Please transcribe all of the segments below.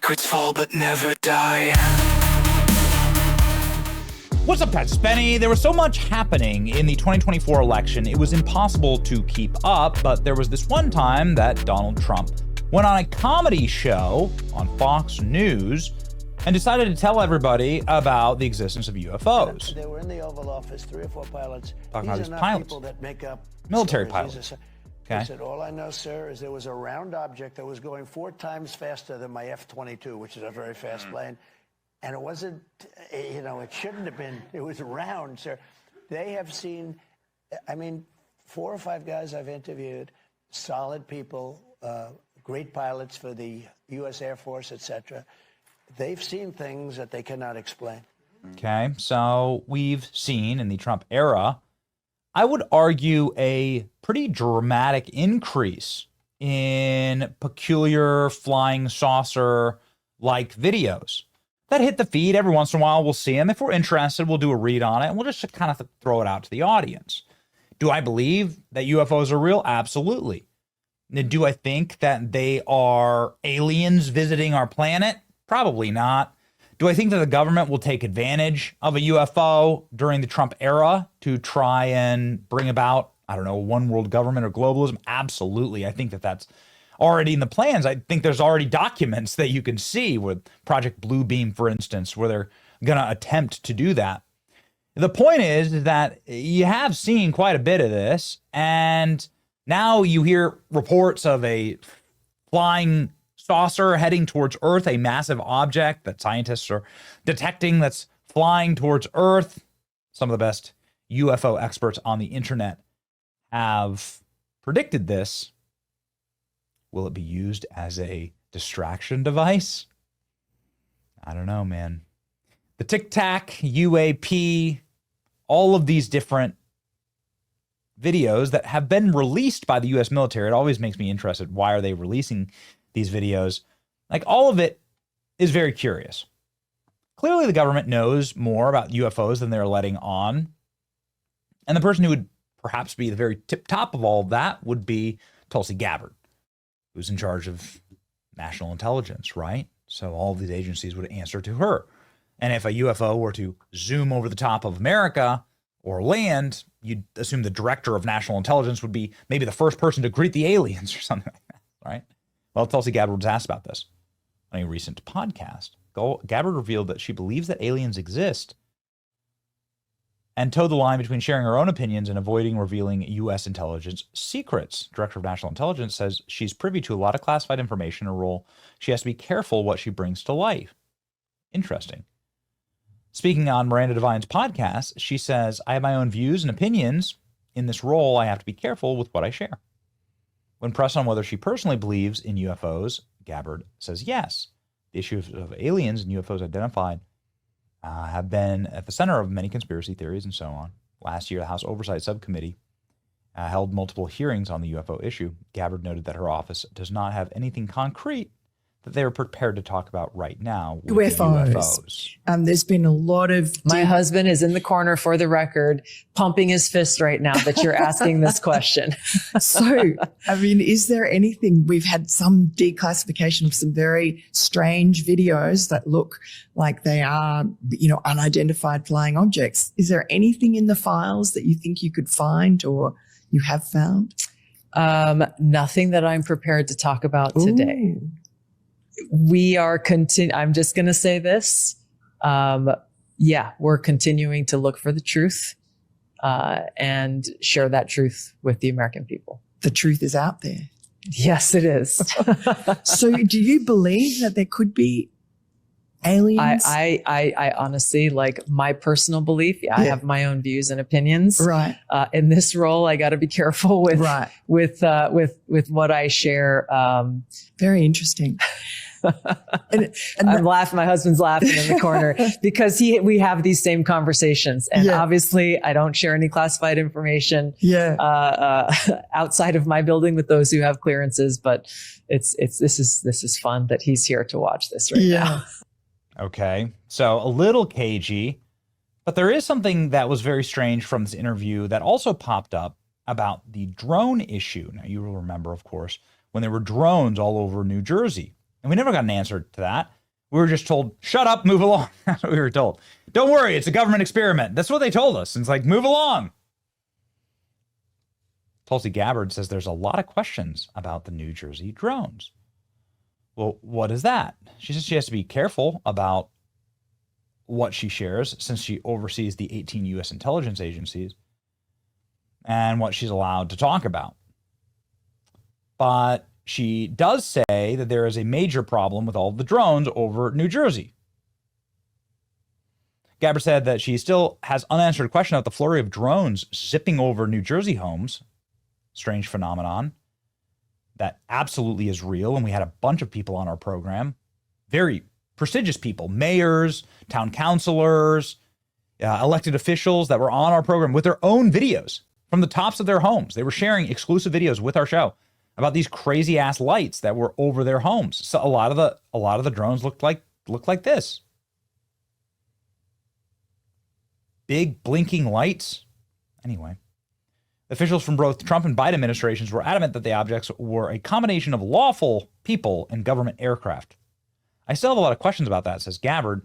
Records fall but never die. What's up, guys? It's Benny. There was so much happening in the 2024 election, it was impossible to keep up, but there was this one time that Donald Trump went on a comedy show on Fox News and decided to tell everybody about the existence of UFOs. They were in the Oval Office, 3 or 4 pilots. Talking about These these are not pilots. people that make up Military stories. pilots. He said, all I know, sir, is there was a round object that was going 4 times faster than my F-22, which is a very fast plane. And it wasn't, you know, it shouldn't have been. It was round, sir. They have seen, I mean, 4 or 5 guys I've interviewed, solid people, great pilots for the U.S. Air Force, etc. They've seen things that they cannot explain. Okay, so we've seen in the Trump era, I would argue, a pretty dramatic increase in peculiar flying saucer-like videos that hit the feed. Every once in a while, we'll see them. If we're interested, we'll do a read on it, and we'll just kind of throw it out to the audience. Do I believe that UFOs are real? Absolutely. Do I think that they are aliens visiting our planet? Probably not. Do I think that the government will take advantage of a UFO during the Trump era to try and bring about, I don't know, one world government or globalism? Absolutely. I think that that's already in the plans. I think there's already documents that you can see with Project Bluebeam, for instance, where they're going to attempt to do that. The point is that you have seen quite a bit of this, and now you hear reports of a flying saucer heading towards Earth, a massive object that scientists are detecting that's flying towards Earth. Some of the best UFO experts on the internet have predicted this. Will it be used as a distraction device? I don't know, man. The Tic Tac, UAP, all of these different videos that have been released by the U.S. military. It always makes me interested. Why are they releasing these videos? Like, all of it is very curious. Clearly, the government knows more about UFOs than they're letting on. And the person who would perhaps be the very tip top of all of that would be Tulsi Gabbard, who's in charge of national intelligence, right? So all of these agencies would answer to her. And if a UFO were to zoom over the top of America or land, you'd assume the director of national intelligence would be maybe the first person to greet the aliens or something like that, right? Well, Tulsi Gabbard was asked about this on a recent podcast. Gabbard revealed that she believes that aliens exist and towed the line between sharing her own opinions and avoiding revealing U.S. intelligence secrets. Director of National Intelligence says she's privy to a lot of classified information in a role. She has to be careful what she brings to life. Interesting. Speaking on Miranda Devine's podcast, she says, I have my own views and opinions. In this role, I have to be careful with what I share. When pressed on whether she personally believes in UFOs, Gabbard says yes. The issues of aliens and UFOs identified have been at the center of many conspiracy theories and so on. Last year, the House Oversight Subcommittee held multiple hearings on the UFO issue. Gabbard noted that her office does not have anything concrete that they are prepared to talk about right now with UFOs. There's been a lot of... My husband is in the corner, for the record, pumping his fist right now that you're asking this question. So, I mean, is there anything... We've had some declassification of some very strange videos that look like they are, you know, unidentified flying objects. Is there anything in the files that you think you could find or you have found? Nothing that I'm prepared to talk about today. Ooh. We are I'm just going to say this. We're continuing to look for the truth and share that truth with the American people. The truth is out there. Yes, it is. So do you believe that there could be aliens? I honestly, like, my personal belief. I have my own views and opinions. Right. In this role, I got to be careful with what I share. Very interesting. and I'm laughing. My husband's laughing in the corner because we have these same conversations, and obviously I don't share any classified information outside of my building with those who have clearances. But this is fun that he's here to watch this right now. Okay, so a little cagey, but there is something that was very strange from this interview that also popped up about the drone issue. Now, you will remember, of course, when there were drones all over New Jersey. And we never got an answer to that. We were just told, shut up, move along. That's what we were told. Don't worry, it's a government experiment. That's what they told us. And it's like, move along. Tulsi Gabbard says there's a lot of questions about the New Jersey drones. Well, what is that? She says she has to be careful about what she shares since she oversees the 18 U.S. intelligence agencies and what she's allowed to talk about. But she does say that there is a major problem with all of the drones over New Jersey. Gabbard said that she still has unanswered question about the flurry of drones zipping over New Jersey homes. Strange phenomenon that absolutely is real. And we had a bunch of people on our program, very prestigious people, mayors, town councilors, elected officials that were on our program with their own videos from the tops of their homes. They were sharing exclusive videos with our show about these crazy ass lights that were over their homes. So a lot of the drones looked like this. Big blinking lights. Anyway, officials from both Trump and Biden administrations were adamant that the objects were a combination of lawful people and government aircraft. I still have a lot of questions about that, says Gabbard.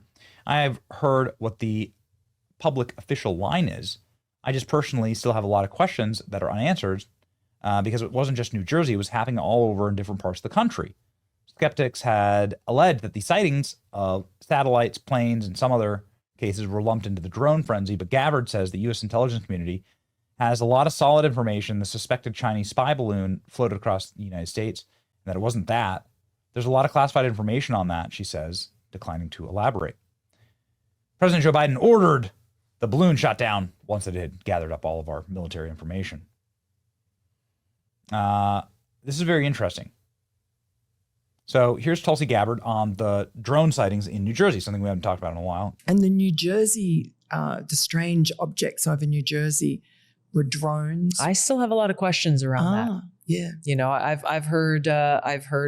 I've heard what the public official line is. I just personally still have a lot of questions that are unanswered because it wasn't just New Jersey. It was happening all over in different parts of the country. Skeptics had alleged that the sightings of satellites, planes, and some other cases were lumped into the drone frenzy, but Gabbard says the U.S. intelligence community has a lot of solid information. The suspected Chinese spy balloon floated across the United States, and that it wasn't that. There's a lot of classified information on that, she says, declining to elaborate. President Joe Biden ordered the balloon shot down once it had gathered up all of our military information. This is very interesting. So here's Tulsi Gabbard on the drone sightings in New Jersey, something we haven't talked about in a while. And the New Jersey, the strange objects over New Jersey were drones. I still have a lot of questions around that. Yeah. You know, I've heard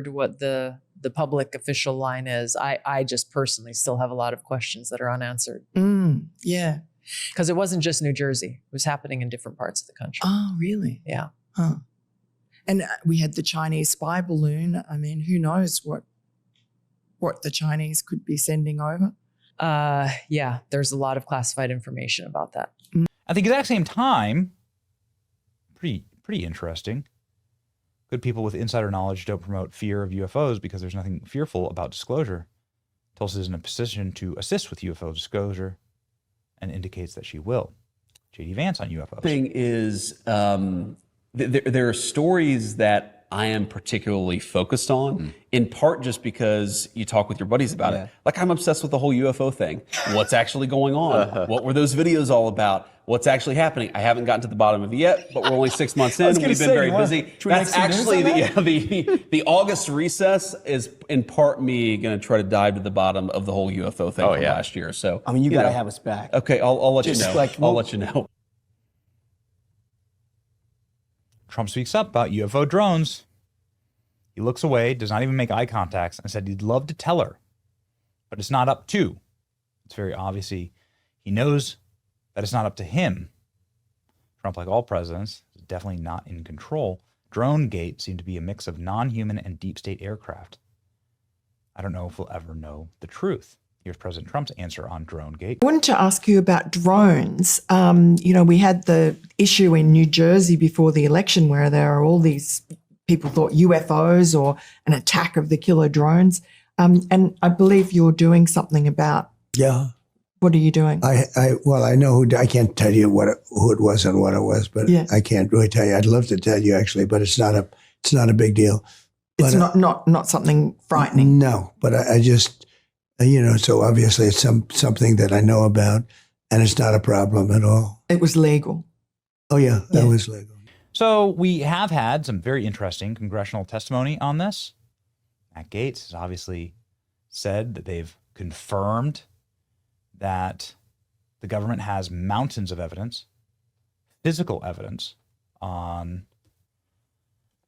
what the public official line is. I just personally still have a lot of questions that are unanswered. Yeah. Because it wasn't just New Jersey. It was happening in different parts of the country. Oh, really? Yeah. Huh. And we had the Chinese spy balloon. I mean, who knows what the Chinese could be sending over? Yeah, there's a lot of classified information about that. At the exact same time, pretty interesting. Good people with insider knowledge don't promote fear of UFOs because there's nothing fearful about disclosure. Tulsi is in a position to assist with UFO disclosure and indicates that she will. J.D. Vance on UFOs. Thing is, there are stories that I am particularly focused on, in part just because you talk with your buddies about it. Like, I'm obsessed with the whole UFO thing. What's actually going on? What were those videos all about? What's actually happening? I haven't gotten to the bottom of it yet, but we're only 6 months in. We've been very busy. That's actually the August recess is in part me going to try to dive to the bottom of the whole UFO thing from last year. So I mean, you got to have us back. Okay, I'll let you know. I'll let you know. Trump speaks up about UFO drones. He looks away, does not even make eye contact, and said he'd love to tell her, but it's not up to. It's very obvious he knows that it's not up to him. Trump, like all presidents, is definitely not in control. Drone Gate seemed to be a mix of non-human and deep state aircraft. I don't know if we'll ever know the truth. Here's President Trump's answer on Drone Gate. I wanted to ask you about drones. You know, we had the issue in New Jersey before the election where there are all these people thought UFOs or an attack of the killer drones. And I believe you're doing something about. Yeah. What are you doing? Well, I know I can't tell you who it was and what it was, but I can't really tell you. I'd love to tell you actually, but it's not a big deal. It's but, not something frightening. No, but I just, so obviously it's something that I know about, and it's not a problem at all. It was legal. Oh yeah, that was legal. So we have had some very interesting congressional testimony on this. Matt Gaetz has obviously said that they've confirmed that the government has mountains of evidence, physical evidence on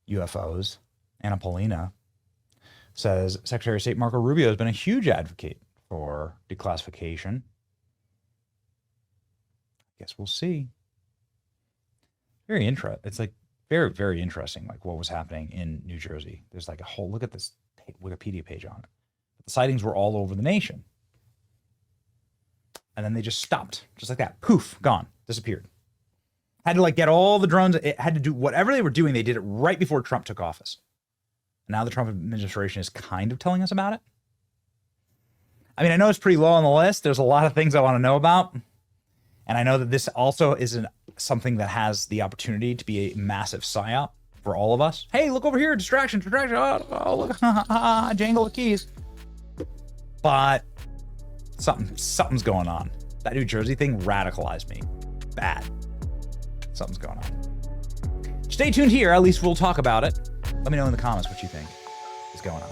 UFOs. Anna Paulina says Secretary of State Marco Rubio has been a huge advocate for declassification. I guess we'll see. Very interesting. It's like very, very interesting, like what was happening in New Jersey. There's like a whole, look at this Wikipedia page on it. The sightings were all over the nation. And then they just stopped, just like that. Poof, gone, disappeared. Had to like get all the drones. It had to do whatever they were doing. They did it right before Trump took office. Now the Trump administration is kind of telling us about it. I mean, I know it's pretty low on the list. There's a lot of things I want to know about. And I know that this also isn't something that has the opportunity to be a massive psyop for all of us. Hey, look over here, distraction. Oh look, jangle the keys. But something's going on. That New Jersey thing radicalized me. Bad. Something's going on. Stay tuned here. At least we'll talk about it. Let me know in the comments what you think is going on.